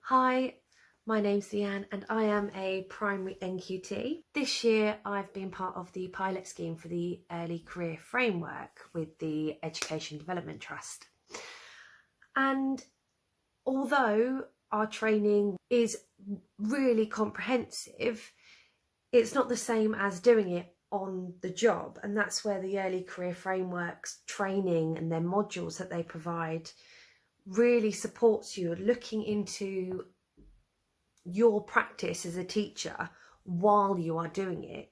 Hi, my name's Leanne and I am a primary NQT. This year I've been part of the pilot scheme for the Early Career Framework with the Education Development Trust. And although our training is really comprehensive, it's not the same as doing it on the job, and that's where the Early Career Framework's training and their modules that they provide really supports you looking into your practice as a teacher while you are doing it.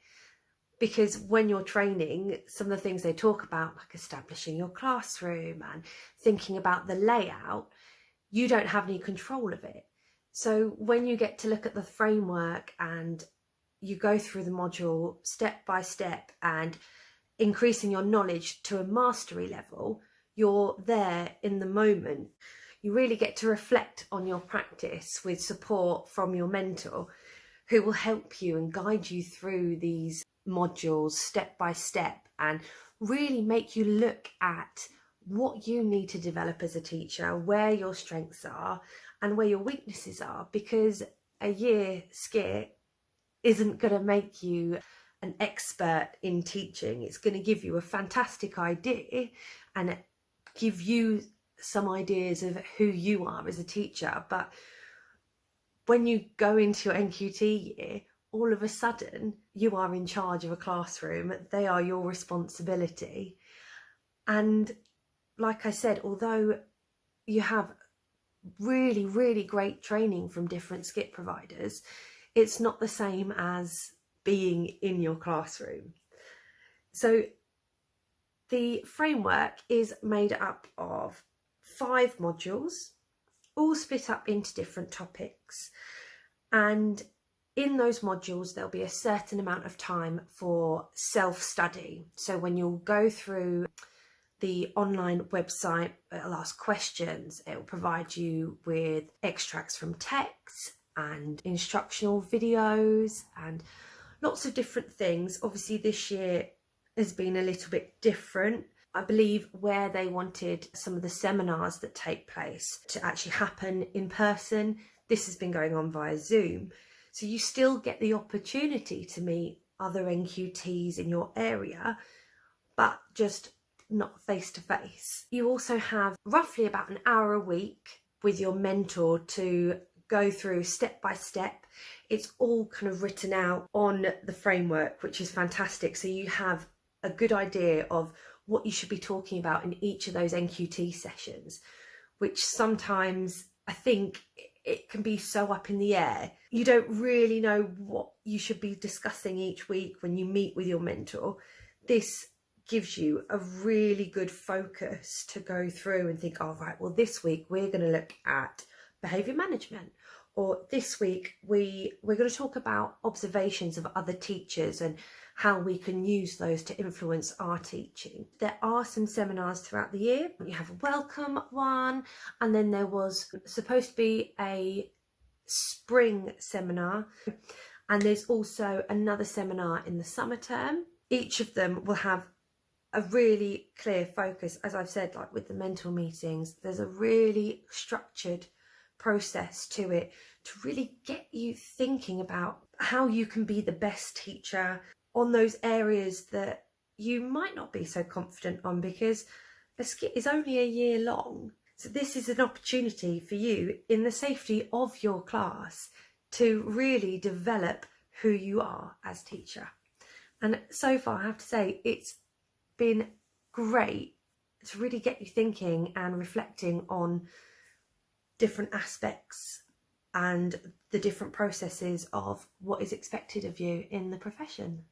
Because when you're training, some of the things they talk about, like establishing your classroom and thinking about the layout, you don't have any control of it. So when you get to look at the framework and you go through the module step by step and increasing your knowledge to a mastery level, you're there in the moment. You really get to reflect on your practice with support from your mentor, who will help you and guide you through these modules step by step and really make you look at what you need to develop as a teacher, where your strengths are and where your weaknesses are, because a year skit isn't going to make you an expert in teaching. It's going to give you a fantastic idea and give you some ideas of who you are as a teacher. But when you go into your NQT year, all of a sudden you are in charge of a classroom. They are your responsibility. And like I said, although you have really, really great training from different skit providers, it's not the same as being in your classroom. So the framework is made up of 5 modules, all split up into different topics. And in those modules, there'll be a certain amount of time for self-study. So when you'll go through the online website, it'll ask questions, it will provide you with extracts from texts and instructional videos and lots of different things. Obviously this year has been a little bit different. I believe where they wanted some of the seminars that take place to actually happen in person, this has been going on via Zoom. So you still get the opportunity to meet other NQTs in your area, but just not face to face. You also have roughly about an hour a week with your mentor to go through step by step. It's all kind of written out on the framework, which is fantastic. So you have a good idea of what you should be talking about in each of those NQT sessions, which sometimes I think it can be so up in the air. You don't really know what you should be discussing each week when you meet with your mentor. This gives you a really good focus to go through and think, oh, right, well, this week we're going to look at behaviour management, or this week we're going to talk about observations of other teachers and how we can use those to influence our teaching. There are some seminars throughout the year. You have a welcome one, and then there was supposed to be a spring seminar, and there's also another seminar in the summer term. Each of them will have a really clear focus. As I've said, like with the mentor meetings, there's a really structured process to it to really get you thinking about how you can be the best teacher on those areas that you might not be so confident on, because a skit is only a year long. So this is an opportunity for you in the safety of your class to really develop who you are as teacher. And so far, I have to say, it's been great to really get you thinking and reflecting on different aspects and the different processes of what is expected of you in the profession.